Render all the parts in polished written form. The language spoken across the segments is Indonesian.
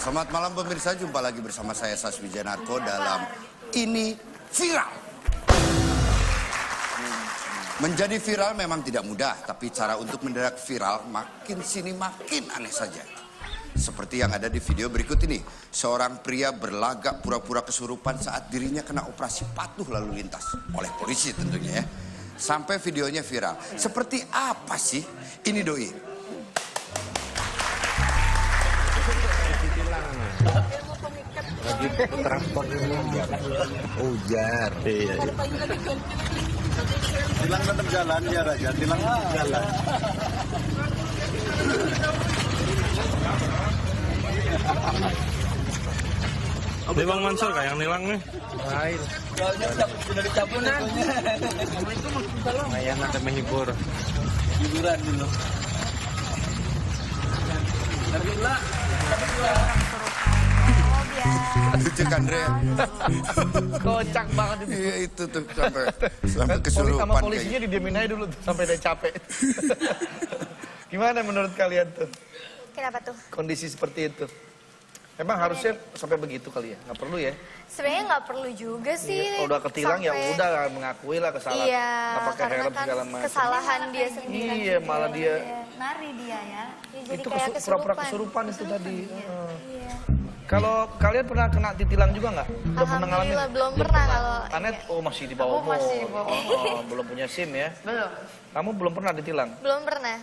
Selamat malam pemirsa, jumpa lagi bersama saya Sasmi Janarko dalam Ini Viral. Menjadi viral memang tidak mudah, tapi cara untuk mendadak viral makin sini makin aneh saja. Seperti yang ada di video berikut ini, seorang pria berlagak pura-pura kesurupan saat dirinya kena operasi patuh lalu lintas oleh polisi tentunya ya. Sampai videonya viral. Seperti apa sih ini doi? Lagi transport ini ujar. Iya. Tilang tetap jalan ya Raja, tilang tetap jalan. Ini Bang Mansur kayak yang nilang nih. Lain. Sudah dicabunan. Lumayan ada menghibur. Hiburan dulu. Alhamdulillah. Lucu kan Re? Kocak banget itu. Iya itu tuh sampai Sama kesurupan. polisinya didiemin aja dulu sampai dia capek. Gimana menurut kalian tuh Kenapa tuh? kondisi seperti itu? Emang harusnya sampai begitu kali ya? Nggak perlu ya? Sebenarnya nggak perlu juga sih. Kalau udah ketilang ya sampai- udah mengakui lah kesalahan. Iya, Nggak pakai karena helm kan segala macam. kesalahan dia sendiri. Iya, malah dia nari dia ya. Jadi itu kayak pura-pura kesurupan itu tadi. Iya. Kalau kalian pernah kena ditilang juga nggak? Udah pernah ngalamin? Alhamdulillah belum pernah kalau. Anet, oh masih di bawah umur. Oh, belum punya SIM ya? Belum. Kamu belum pernah ditilang? Belum pernah.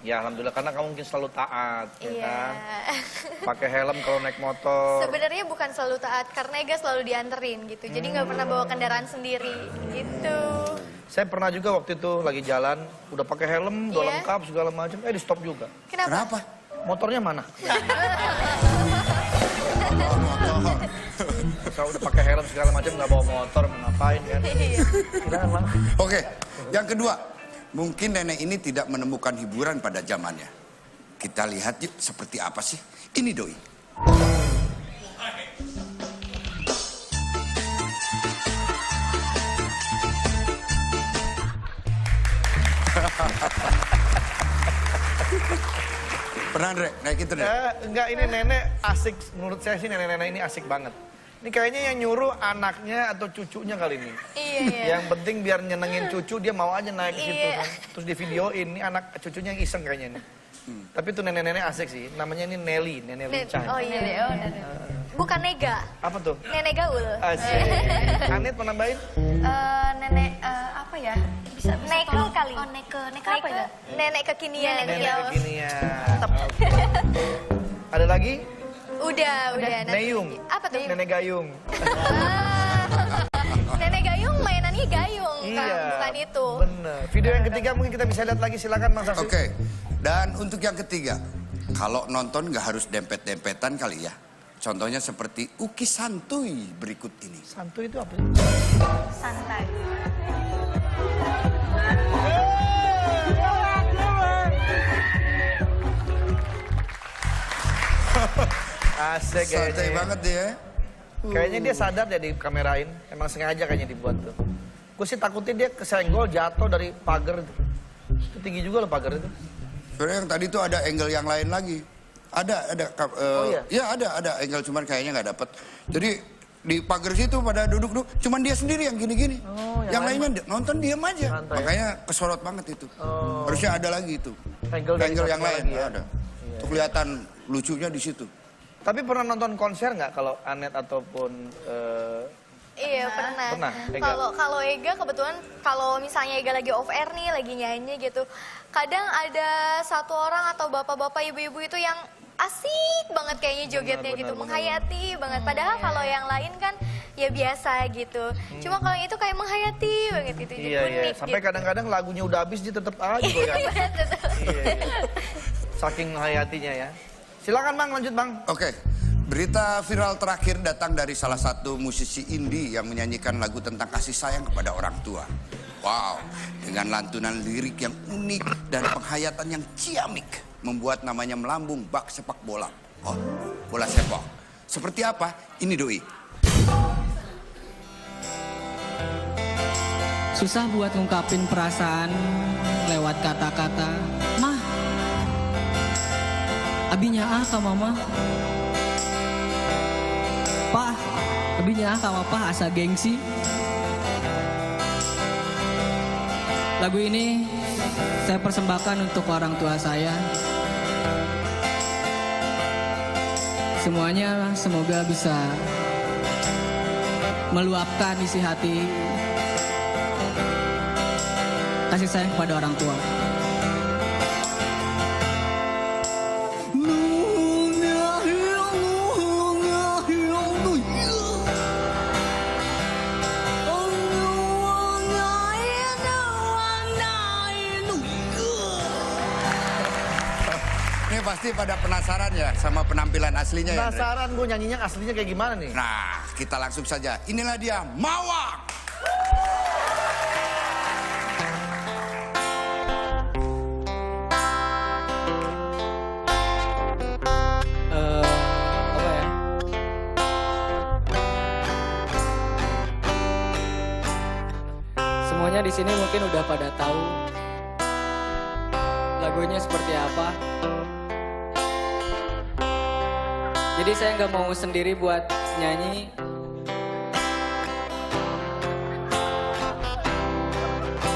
Ya alhamdulillah karena kamu mungkin selalu taat, ya Iya. kan? Pakai helm kalau naik motor. Sebenarnya bukan selalu taat karena Ega selalu dianterin gitu. Jadi nggak pernah bawa kendaraan sendiri gitu. Saya pernah juga waktu itu lagi jalan, udah pakai helm, udah Iya. lengkap segala macam, di stop juga. Kenapa? Motornya mana? Motor. Saya udah pakai helm segala macam, nggak bawa motor, mau ngapain kan? Iya. Jangan Bang. Oke, yang kedua, mungkin nenek ini tidak menemukan hiburan pada zamannya. Kita lihat yuk seperti apa sih ini doi. Pernah Andre, naik itu deh. Enggak, ini nenek asik, menurut saya sih nenek-nenek ini asik banget. Ini kayaknya yang nyuruh anaknya atau cucunya kali ini. Iya, iya. Yang penting biar nyenengin cucu, dia mau aja naik ke situ Iya. kan. Terus di videoin, ini anak cucunya yang iseng kayaknya nih. Tapi tuh nenek-nenek asik sih, namanya ini Nelly, nenek lincah. Oh iya. Bukan Nega. Apa tuh? Nenek gaul. Asik. Anet mau nambahin? Nenek apa ya? Bisa Neke tolong. kali. Oh, neke apa ya? Nenek kekinian. Nenek Iya. kekinian. Ada lagi? Udah. Nanti- Neyung. Apa tuh? Nenek Gayung. Nenek gayung mainannya gayung, bukan itu. Bener. Video yang ketiga mungkin kita bisa lihat lagi, silakan Bang Saksi. Oke, dan untuk yang ketiga, kalau nonton nggak harus dempet-dempetan kali ya. Contohnya seperti ukis santuy berikut ini. Santuy itu apa? Santai. Asik Santai kayaknya. banget dia. Kayaknya dia sadar ya dikamerain. Emang sengaja kayaknya dibuat tuh. Gue sih takutnya dia kesenggol jatuh dari pagar itu. Itu tinggi juga loh pagar itu. Sebenarnya yang tadi tuh ada angle yang lain lagi. Ada. Oh, iya? Ya ada angle cuman kayaknya nggak dapet. Jadi di pagar situ pada duduk-duduk, cuman dia sendiri yang gini-gini. Oh, yang lainnya nonton diam aja. Santai. Makanya kesorot banget itu. Oh. Harusnya ada lagi itu. Angle dari Angle yang satunya lain lagi ya? ada. Tuh kelihatan lucunya di situ. Tapi pernah nonton konser nggak kalau Anet ataupun Iya pernah. Pernah, Ega? Kalau Ega kebetulan kalau misalnya Ega lagi off air nih, lagi nyanyi gitu, kadang ada satu orang atau bapak-bapak ibu-ibu itu yang asik banget kayaknya jogetnya Benar, gitu, benar. menghayati banget. Padahal kalau yang lain kan ya biasa gitu. Cuma kalau yang itu kayak menghayati banget gitu, iya unik sampai gitu. kadang-kadang lagunya udah habis dia tetap aja goyang. Iya. Saking menghayatinya ya. Silakan Bang, lanjut Bang. Oke, berita viral terakhir datang dari salah satu musisi indie yang menyanyikan lagu tentang kasih sayang kepada orang tua. Wow, dengan lantunan lirik yang unik dan penghayatan yang ciamik, membuat namanya melambung bak sepak bola. Oh, bola sepak. Seperti apa? Ini doi. Susah buat ngungkapin perasaan lewat kata-kata. Mah, abinya ah ka mama. Pak, abinya sama Pak asa gengsi. Lagu ini saya persembahkan untuk orang tua saya. Semuanya semoga bisa meluapkan isi hati kasih sayang kepada orang tua. Ini pasti pada penasaran ya sama penampilan aslinya ya. Andre? Penasaran gue nyanyinya aslinya kayak gimana nih? Nah, kita langsung saja. Inilah dia, Mawang. Apa ya? Semuanya di sini mungkin udah pada tahu lagunya seperti apa. Jadi saya nggak mau sendiri buat nyanyi.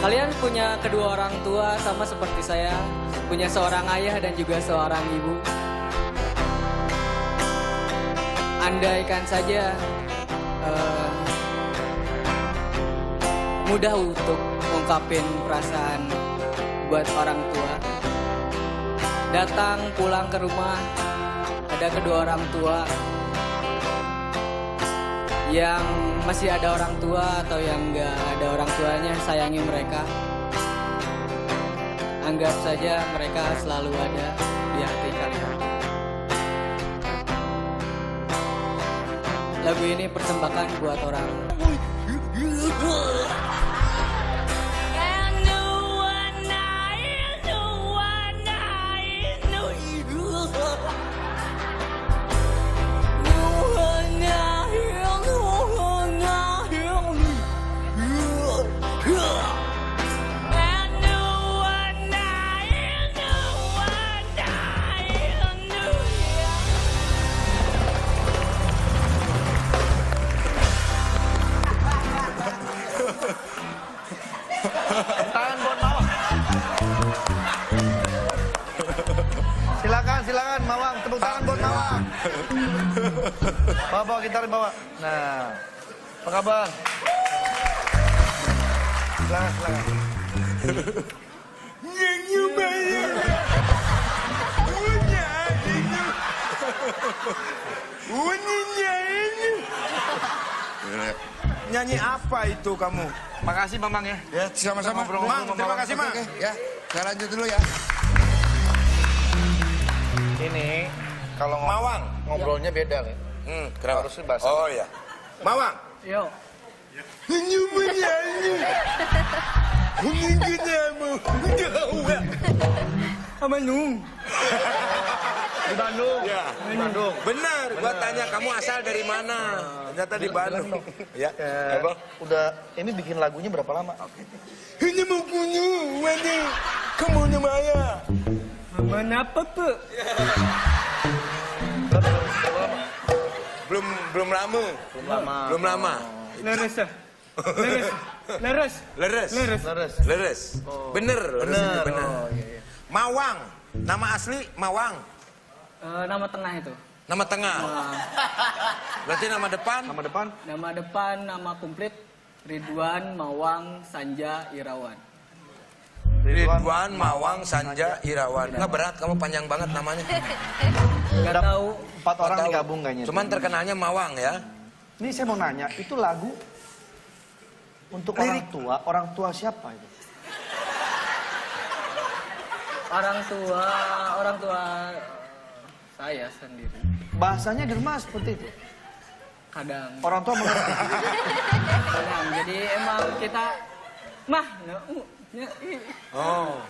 Kalian punya kedua orang tua sama seperti saya, punya seorang ayah dan juga seorang ibu. Andaikan saja mudah untuk ungkapin perasaan buat orang tua. Datang pulang ke rumah, ada kedua orang tua yang masih ada orang tua atau yang nggak ada orang tuanya, sayangi mereka. Anggap saja mereka selalu ada di hati kalian. Lagu ini persembahkan buat orang. Tangan buat Mawang. Silakan Mawang, tepuk tangan buat Mawang. Bawa gitar bawa. Nah, apa kabar? Silakan. Nyanyi apa itu kamu? Makasih Mamang ya. Ya, sama-sama. Mang, terima kasih, Mang. Oke, ya, saya lanjut dulu ya. Ini kalau Mawang. ngobrolnya beda nih. Kenapa? Harusnya bahasa. Oh iya. Mawang. Yo. Di Bandung. Ya. Di Bandung. Benar, gua tanya kamu asal dari mana? Ternyata di Bandung. Ya. Apa? Udah ini bikin lagunya berapa lama? Ini mau kunyu, mana? Kamu namanya? Kenapa, Pak? Belum lama. Belum lama. Leres. Leres. Bener. Bener. Oh, iya. Mawang. Nama asli Mawang. Nama tengah itu. Nama tengah. Berarti nama depan? Nama depan? Nama depan, nama komplit Ridwan Mawang Sanja Irawan. Ridwan Mawang Sanja Irawan. Nggak berat, kamu panjang banget namanya. Gak tahu. 4 orang Tahu. digabung kayaknya. Cuman terkenalnya Mawang ya. Ini saya mau nanya, itu lagu untuk orang tua siapa itu? Orang tua saya sendiri. Bahasanya di rumah seperti itu. Kadang. Orang tua mengerti. Kadang. Jadi emang kita mah Oh.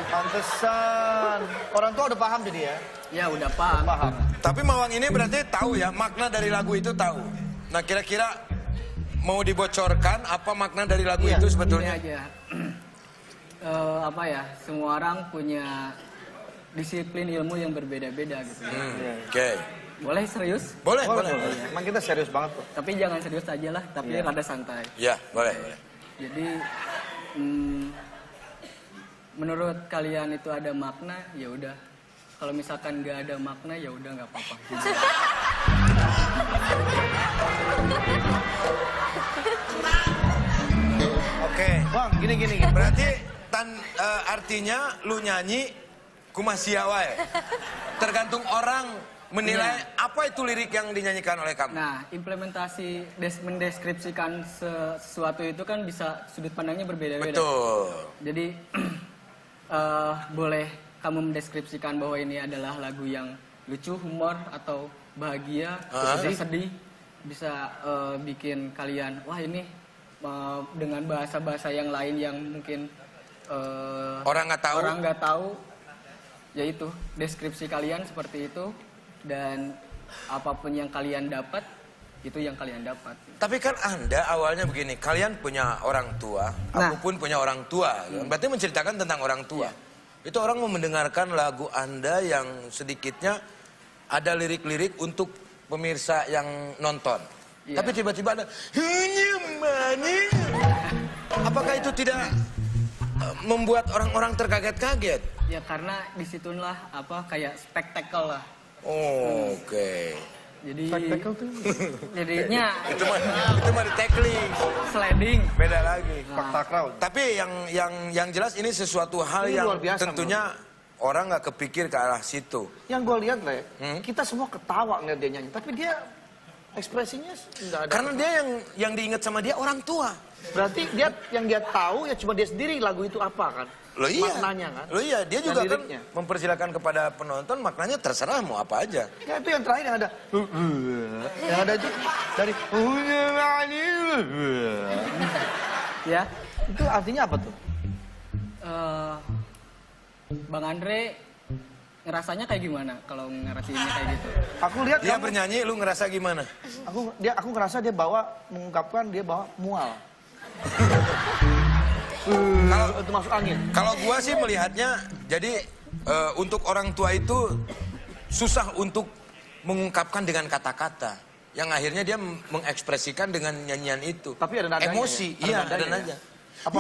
Pantesan. Orang tua udah paham jadi ya? ya udah paham. Paham. Tapi Mawang ini berarti tahu ya, makna dari lagu itu tahu. Nah kira-kira mau dibocorkan apa makna dari lagu Iya, itu Ini sebetulnya? aja. Apa ya? Semua orang punya disiplin ilmu yang berbeda-beda gitu. Oke. Boleh serius? Boleh. Emang kita serius banget kok. Tapi jangan serius aja lah, tapi rada santai. Ya, boleh. Jadi menurut kalian itu ada makna, ya udah. Kalau misalkan nggak ada makna, ya udah nggak apa-apa. Oke. Bang, gini. Berarti artinya lu nyanyi kumasia wae. Tergantung orang menilai apa itu lirik yang dinyanyikan oleh kamu. Nah, implementasi mendeskripsikan sesuatu itu kan bisa sudut pandangnya berbeda-beda. Betul. Jadi boleh kamu mendeskripsikan bahwa ini adalah lagu yang lucu, humor atau bahagia, bisa sedih, bisa bikin kalian wah ini dengan bahasa-bahasa yang lain yang mungkin Orang nggak tahu. Yaitu deskripsi kalian seperti itu dan apapun yang kalian dapat itu yang kalian dapat. Tapi kan Anda awalnya begini, kalian punya orang tua, aku pun punya orang tua. Berarti menceritakan tentang orang tua. Itu orang mau mendengarkan lagu Anda yang sedikitnya ada lirik-lirik untuk pemirsa yang nonton. Tapi tiba-tiba ada apakah itu tidak membuat orang-orang terkaget-kaget? Ya karena disitulah kayak spektakel lah. Oke. Jadi Spektakel tuh. jadinya Itu mah di tackling. sliding. Beda lagi. Fakta crowd. Tapi yang jelas ini sesuatu hal Ini yang luar biasa, tentunya orang nggak kepikir ke arah situ. Yang gue lihat Le, kita semua ketawa ngeliat dia nyanyi, tapi dia ekspresinya nggak ada. Karena dia yang diingat sama dia orang tua. Berarti dia yang dia tahu ya cuma dia sendiri lagu itu apa kan? Loh iya. Maknanya kan? Loh iya, dia Dan juga kan liriknya. mempersilakan kepada penonton maknanya terserah mau apa aja. Ya itu yang terakhir yang ada. Yang ada itu dari Ya. itu artinya apa tuh? Bang Andre ngerasanya kayak gimana kalau ngerasainnya kayak gitu? Aku lihat Dia kamu- bernyanyi, lu ngerasa gimana? aku ngerasa dia mengungkapkan dia bawa mual. Kalau Itu masuk angin. Kalau gua sih melihatnya, jadi untuk orang tua itu susah untuk mengungkapkan dengan kata-kata. Yang akhirnya dia mengekspresikan dengan nyanyian itu. Tapi ada nadanya emosi, ya? iya Ada ada nadanya nada. Apa?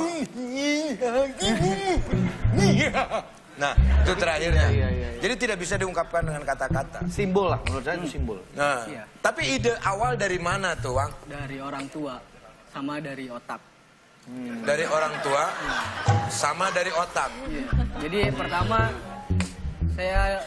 Nah, itu terakhirnya. Iya. Jadi tidak bisa diungkapkan dengan kata-kata. Simbol lah menurut saya itu simbol. Nah, Iya. tapi ide awal dari mana tuh, Wang? Dari orang tua sama dari otak. Dari orang tua sama dari otak. Iya. Jadi pertama saya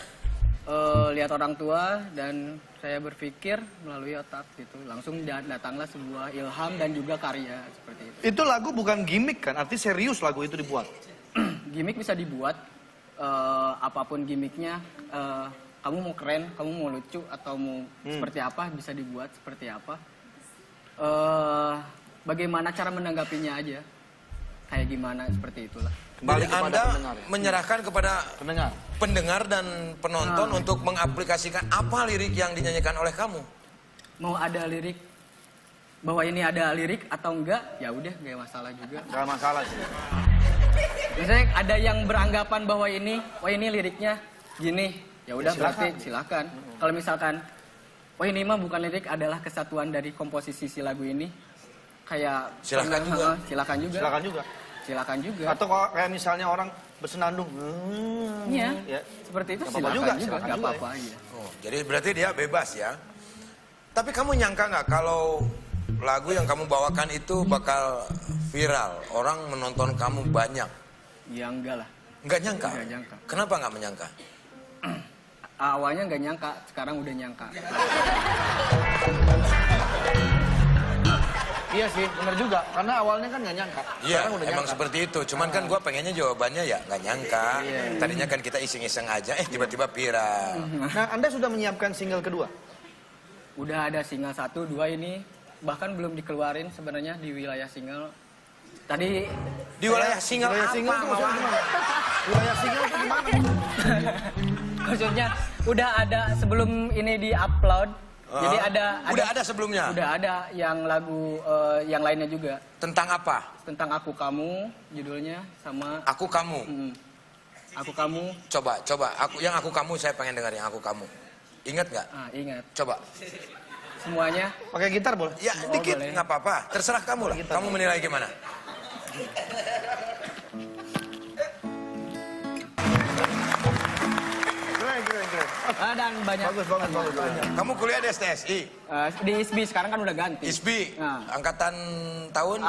lihat orang tua dan saya berpikir melalui otak gitu. Langsung datanglah sebuah ilham dan juga karya seperti itu. Itu lagu bukan gimmick kan? Arti serius lagu itu dibuat. Gimik bisa dibuat apapun gimmicknya. Kamu mau keren, kamu mau lucu atau mau seperti apa bisa dibuat seperti apa. Bagaimana cara menanggapinya aja. Kayak gimana seperti itulah. Jadi kepada Anda pendengar ya? menyerahkan kepada Pendengar. pendengar dan penonton untuk mengaplikasikan apa lirik yang dinyanyikan oleh kamu. Mau ada lirik bahwa ini ada lirik atau enggak, ya udah nggak masalah juga. Gak masalah sih. Misalnya ada yang beranggapan bahwa ini liriknya gini, ya udah berarti silakan. Kalau misalkan, ini mah bukan lirik, adalah kesatuan dari komposisi si lagu ini, kayak Silakan juga. Silakan juga. Silakan juga. Silakan juga. Atau kalau kayak misalnya orang bersenandung. Iya, Ya. seperti itu Nggak apa-apa silakan juga, juga, silakan nggak juga apa-apa aja. Oh, jadi berarti dia bebas ya. Tapi kamu nyangka nggak kalau lagu yang kamu bawakan itu bakal viral, orang menonton kamu banyak? Ya enggak lah. Nggak nyangka? Nggak nyangka. Kenapa nggak menyangka? Awalnya nggak nyangka, sekarang udah nyangka. Iya sih, benar juga. Karena awalnya kan nggak nyangka. Iya, Sekarang udah emang nyangka. seperti itu. Cuman kan gua pengennya jawabannya ya nggak nyangka. Tadinya kan kita iseng-iseng aja, tiba-tiba viral. Nah, Anda sudah menyiapkan single kedua? Udah ada single 1, 2 ini, bahkan belum dikeluarin sebenarnya di wilayah single. Tadi Di wilayah single Wilayah apa? single itu maksudnya Mawar? gimana? Wilayah single itu gimana? maksudnya udah ada sebelum ini di-upload. Jadi Udah ada sebelumnya? Udah ada yang lagu yang lainnya juga. Tentang apa? Tentang Aku Kamu judulnya sama Aku Kamu. aku kamu. Coba. Yang aku kamu saya pengen dengar yang aku kamu. Ingat nggak? Ingat. Coba. Semuanya. Pakai gitar boleh? Ya dikit boleh. nggak apa-apa. Terserah kamu lah. Kamu menilai gimana? Keren. Dan banyak. Bagus. Kamu kuliah di STSI, Di ISBI sekarang kan udah ganti. ISBI, Nah. angkatan tahun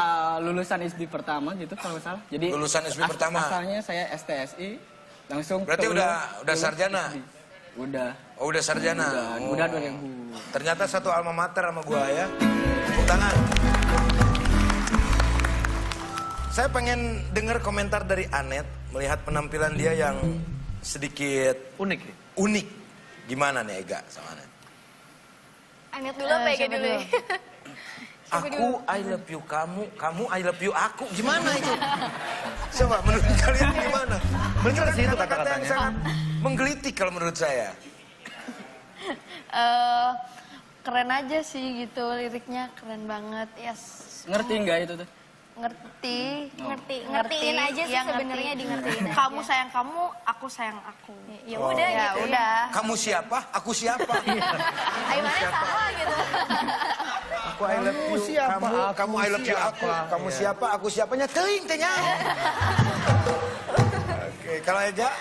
Lulusan ISBI pertama gitu kalau nggak salah. Jadi Lulusan ISBI pertama. Asalnya saya STSI langsung. Berarti ke udah sarjana? ISBI. Udah. Oh, udah sarjana. Udah 2000. Ternyata satu alma mater sama gua ya. Tepuk tangan. Saya pengen dengar komentar dari Anet melihat penampilan dia yang sedikit Unik ya? unik. Gimana nih Ega sama Anet? Anet dulu apa Ega dulu? Ya? Aku I love you kamu I love you aku. Gimana itu? Coba menurut kalian gimana? Bener sih itu Kata-kata yang kata-katanya. sangat menggelitik kalau menurut saya. Keren aja sih gitu, liriknya keren banget. Yes. Ngerti nggak itu tuh? Ngertiin aja sih sebenarnya di ngertiin. Kamu sayang kamu, aku sayang aku. Ya udah Ya gitu. udah. Kamu siapa? Aku siapa? Ayo mana sama gitu. Aku I love you. siapa? Kamu I love you aku. Kamu siapa? Aku siapanya teuing teh nya. Oke, kalau Ega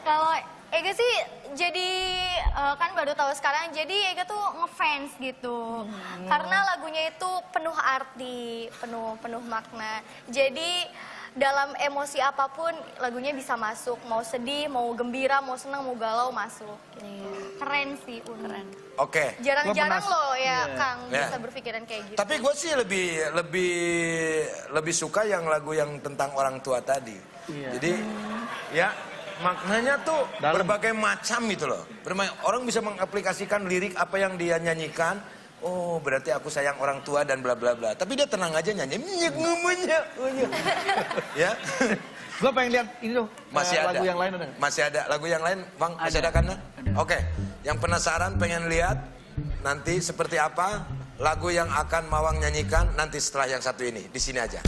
Kalau Ega sih jadi kan baru tahu sekarang, jadi Ega tuh ngefans gitu. Karena lagunya itu penuh arti, penuh makna. Jadi dalam emosi apapun lagunya bisa masuk, mau sedih, mau gembira, mau senang, mau galau masuk. Keren sih, keren. Oke. Jarang-jarang loh ya Kang Iya. bisa berpikiran kayak gitu. Tapi gue sih lebih suka yang lagu yang tentang orang tua tadi. Jadi ya maknanya tuh berbagai macam gitu loh. Orang bisa mengaplikasikan lirik apa yang dia nyanyikan. Oh berarti aku sayang orang tua dan bla bla bla. Tapi dia tenang aja nyanyi. Ya. Gue pengen lihat ini tuh. Masih ada. Lagu yang lain ada. Masih ada lagu yang lain, Bang? Masih ada kan? Oke. Yang penasaran pengen lihat nanti seperti apa lagu yang akan Mawang nyanyikan nanti setelah yang satu ini. Di sini aja.